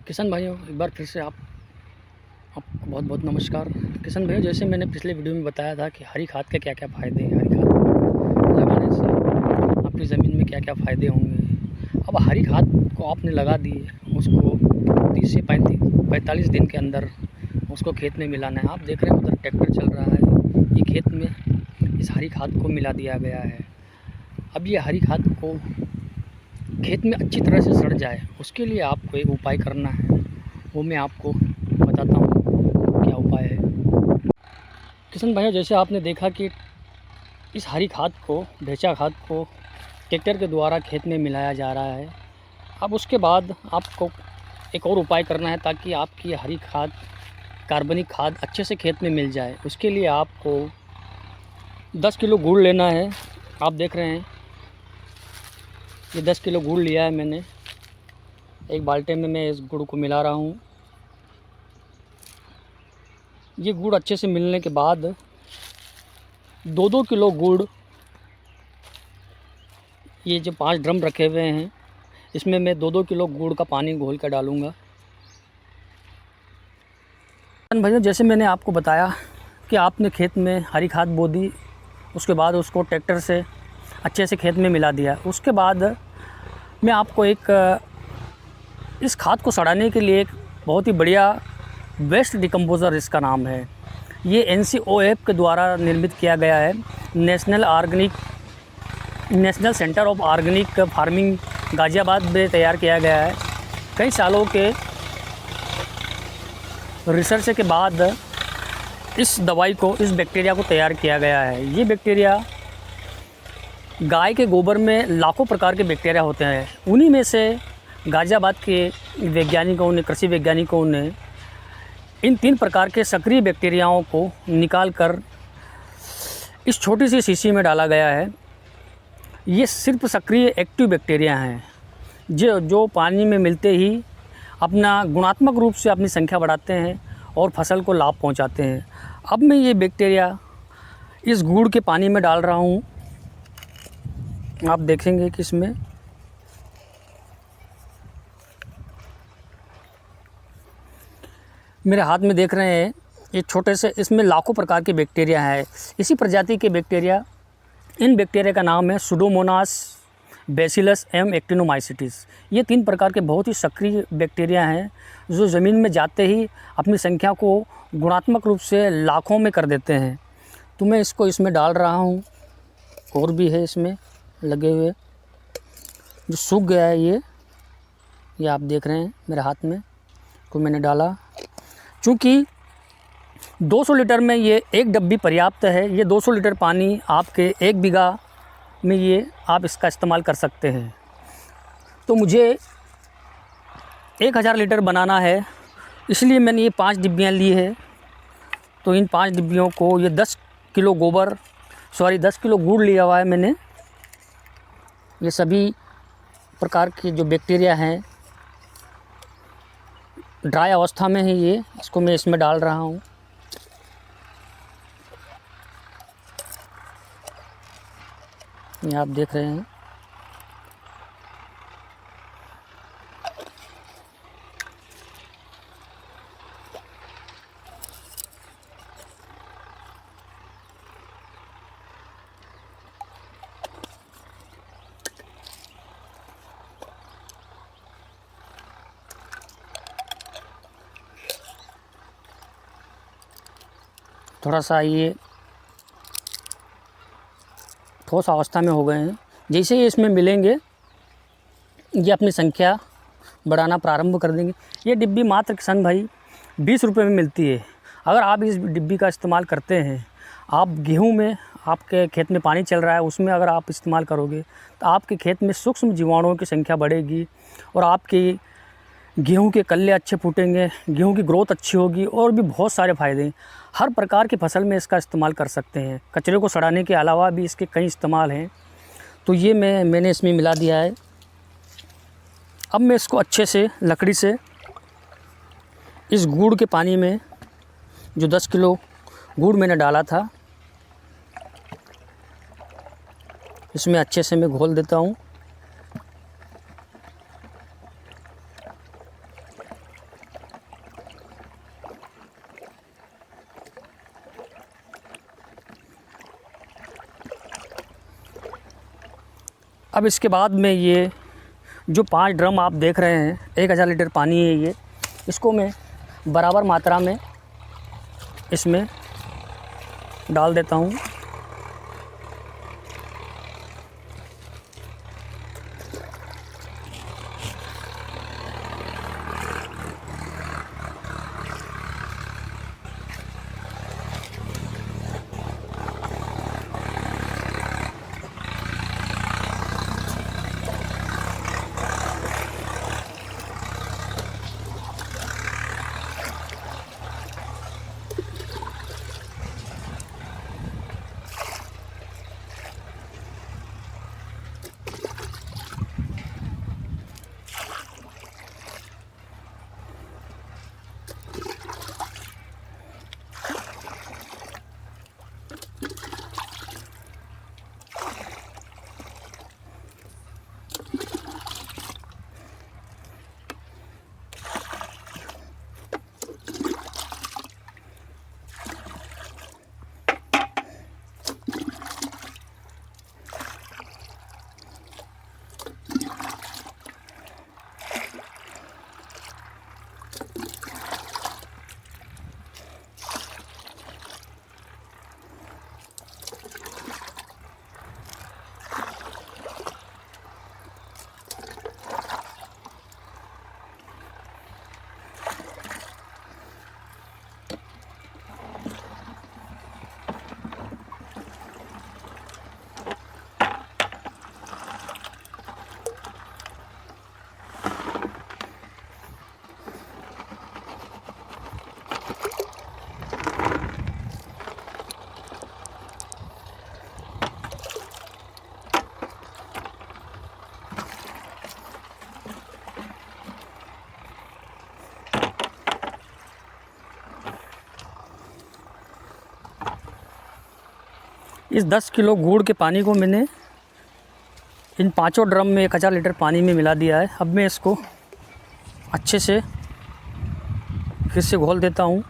किसान भाइयों, एक बार फिर से आपको बहुत बहुत नमस्कार। किसान भाइयों, जैसे मैंने पिछले वीडियो में बताया था कि हरी खाद के क्या क्या फ़ायदे हैं, हरी खाद लगाने से आपकी ज़मीन में क्या क्या फ़ायदे होंगे। अब हरी खाद को आपने लगा दी, उसको 30 से 45 दिन के अंदर उसको खेत में मिलाना है। आप देख रहे हैं उधर ट्रैक्टर चल रहा है, ये खेत में इस हरी खाद को मिला दिया गया है। अब ये हरी खाद को खेत में अच्छी तरह से सड़ जाए, उसके लिए आपको एक उपाय करना है, वो मैं आपको बताता हूँ क्या उपाय है। किसान भाइयों, जैसे आपने देखा कि इस हरी खाद को, ढेंचा खाद को ट्रैक्टर के द्वारा खेत में मिलाया जा रहा है। अब उसके बाद आपको एक और उपाय करना है ताकि आपकी हरी खाद, कार्बनिक खाद अच्छे से खेत में मिल जाए। उसके लिए आपको 10 किलो गुड़ लेना है। आप देख रहे हैं ये 10 किलो गुड़ लिया है मैंने। एक बाल्टी में मैं इस गुड़ को मिला रहा हूँ। ये गुड़ अच्छे से मिलने के बाद 2-2 किलो गुड़, ये जो 5 ड्रम रखे हुए हैं, इसमें मैं 2-2 किलो गुड़ का पानी घोल कर डालूँगा। भैया, जैसे मैंने आपको बताया कि आपने खेत में हरी खाद बो दी, उसके बाद उसको ट्रैक्टर से अच्छे से खेत में मिला दिया। उसके बाद मैं आपको इस खाद को सड़ाने के लिए एक बहुत ही बढ़िया वेस्ट डिकम्पोज़र इसका नाम है। ये NCOF के द्वारा निर्मित किया गया है। National centre of organic farming Ghaziabad में तैयार किया गया है। कई सालों के रिसर्च के बाद इस दवाई को, इस बैक्टीरिया को तैयार किया गया है। ये बैक्टीरिया, गाय के गोबर में लाखों प्रकार के बैक्टीरिया होते हैं। उन्हीं में से गाज़ियाबाद के वैज्ञानिकों ने, कृषि वैज्ञानिकों ने इन 3 प्रकार के सक्रिय बैक्टीरियाओं को निकाल कर इस छोटी सी शीशी में डाला गया है। ये सिर्फ सक्रिय एक्टिव बैक्टीरिया हैं जो पानी में मिलते ही अपना गुणात्मक रूप से अपनी संख्या बढ़ाते हैं और फसल को लाभ पहुंचाते हैं। अब मैं ये बैक्टीरिया इस गुड़ के पानी में डाल रहा हूँ। आप देखेंगे कि इसमें मेरे हाथ में देख रहे हैं, ये छोटे से, इसमें लाखों प्रकार के बैक्टीरिया हैं। इसी प्रजाति के बैक्टीरिया, इन बैक्टीरिया का नाम है सुडोमोनास, बैसिलस एवं एक्टिनोमाइसिटिस। ये 3 प्रकार के बहुत ही सक्रिय बैक्टीरिया हैं जो ज़मीन में जाते ही अपनी संख्या को गुणात्मक रूप से लाखों में कर देते हैं। तो मैं इसको इसमें डाल रहा हूँ। और भी है इसमें लगे हुए, जो सूख गया है ये आप देख रहे हैं मेरे हाथ में, तो मैंने डाला। चूँकि 200 लीटर में ये एक डब्बी पर्याप्त है। ये 200 लीटर पानी आपके 1 बीघा में ये आप इसका इस्तेमाल कर सकते हैं। तो मुझे 1000 लीटर बनाना है, इसलिए मैंने ये 5 डिब्बियाँ ली है। तो इन 5 डिब्बियों को, ये 10 किलो 10 किलो गुड़ लिया हुआ है मैंने। ये सभी प्रकार के जो बैक्टीरिया हैं ड्राई अवस्था में है, ये इसको मैं इसमें डाल रहा हूँ। ये आप देख रहे हैं। थोड़ा सा ये ठोस अवस्था में हो गए हैं। जैसे ही इसमें मिलेंगे, ये अपनी संख्या बढ़ाना प्रारंभ कर देंगे। ये डिब्बी मात्र किसान भाई 20 रुपये में मिलती है। अगर आप इस डिब्बी का इस्तेमाल करते हैं, आप गेहूं में, आपके खेत में पानी चल रहा है, उसमें अगर आप इस्तेमाल करोगे तो आपके खेत में सूक्ष्म जीवाणुओं की संख्या बढ़ेगी और आपकी गेहूं के कल्ले अच्छे फूटेंगे, गेहूं की ग्रोथ अच्छी होगी और भी बहुत सारे फ़ायदे हैं। हर प्रकार की फसल में इसका इस्तेमाल कर सकते हैं। कचरे को सड़ाने के अलावा भी इसके कई इस्तेमाल हैं। तो ये मैंने इसमें मिला दिया है। अब मैं इसको अच्छे से लकड़ी से इस गुड़ के पानी में, जो 10 किलो गुड़ मैंने डाला था, इसमें अच्छे से मैं घोल देता हूँ। अब इसके बाद में ये जो 5 ड्रम आप देख रहे हैं, 1000 लीटर पानी है ये, इसको मैं बराबर मात्रा में इसमें डाल देता हूँ। इस 10 किलो गुड़ के पानी को मैंने इन 5 ड्रम में 1000 लीटर पानी में मिला दिया है। अब मैं इसको अच्छे से फिर से घोल देता हूँ।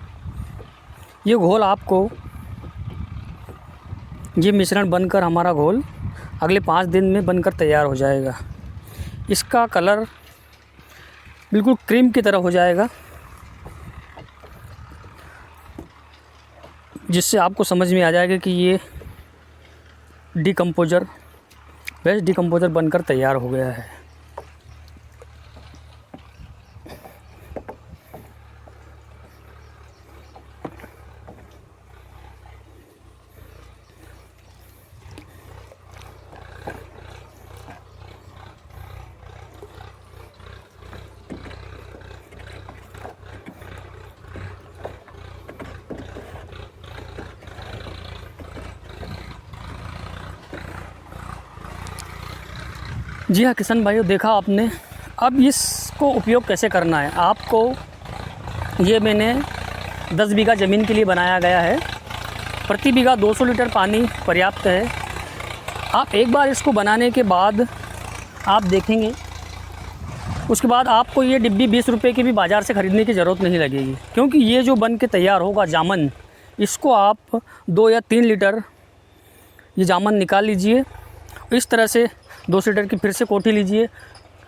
ये घोल आपको, ये मिश्रण बनकर हमारा घोल अगले 5 दिन में बनकर तैयार हो जाएगा। इसका कलर बिल्कुल क्रीम की तरह हो जाएगा, जिससे आपको समझ में आ जाएगा कि ये डिकम्पोज़र, वेस्ट डिकम्पोज़र बनकर तैयार हो गया है। जी हाँ किसान भाइयों, देखा आपने। अब इसको उपयोग कैसे करना है आपको, ये मैंने 10 बीघा ज़मीन के लिए बनाया गया है। प्रति बीघा 200 लीटर पानी पर्याप्त है। आप एक बार इसको बनाने के बाद आप देखेंगे, उसके बाद आपको ये डिब्बी 20 रुपये की भी बाज़ार से ख़रीदने की ज़रूरत नहीं लगेगी, क्योंकि ये जो बन के तैयार होगा जामन, इसको आप 2 या 3 लीटर ये जामन निकाल लीजिए। इस तरह से 200 लीटर की फिर से कोठी लीजिए,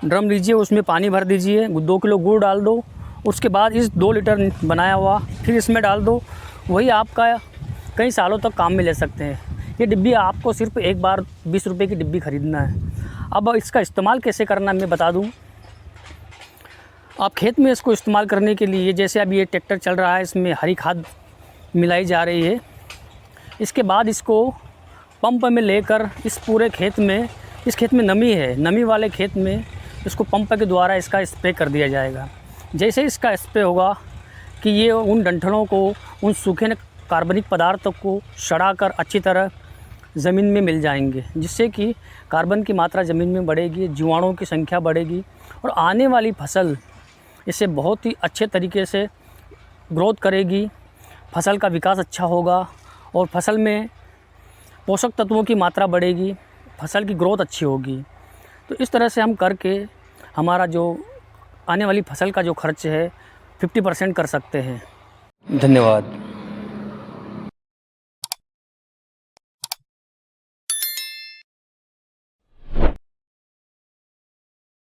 ड्रम लीजिए, उसमें पानी भर दीजिए, 2 किलो गुड़ डाल दो। उसके बाद इस 2 लीटर बनाया हुआ फिर इसमें डाल दो। वही आपका कई सालों तक काम में ले सकते हैं। ये डिब्बी आपको सिर्फ एक बार 20 रुपये की डिब्बी ख़रीदना है। अब इसका इस्तेमाल कैसे करना मैं बता दूँ। आप खेत में इसको इस्तेमाल करने के लिए, जैसे अब ये ट्रैक्टर चल रहा है, इसमें हरी खाद मिलाई जा रही है। इसके बाद इसको पंप में लेकर इस पूरे खेत में, इस खेत में नमी है, नमी वाले खेत में इसको पंप के द्वारा इसका स्प्रे कर दिया जाएगा। जैसे इसका स्प्रे होगा कि ये उन डंठलों को, उन सूखे कार्बनिक पदार्थों को सड़ाकर अच्छी तरह ज़मीन में मिल जाएंगे, जिससे कि कार्बन की मात्रा ज़मीन में बढ़ेगी, जीवाणुओं की संख्या बढ़ेगी और आने वाली फसल इससे बहुत ही अच्छे तरीके से ग्रोथ करेगी। फसल का विकास अच्छा होगा और फसल में पोषक तत्वों की मात्रा बढ़ेगी, फसल की ग्रोथ अच्छी होगी। तो इस तरह से हम करके हमारा जो आने वाली फसल का जो खर्च है 50% कर सकते हैं। धन्यवाद।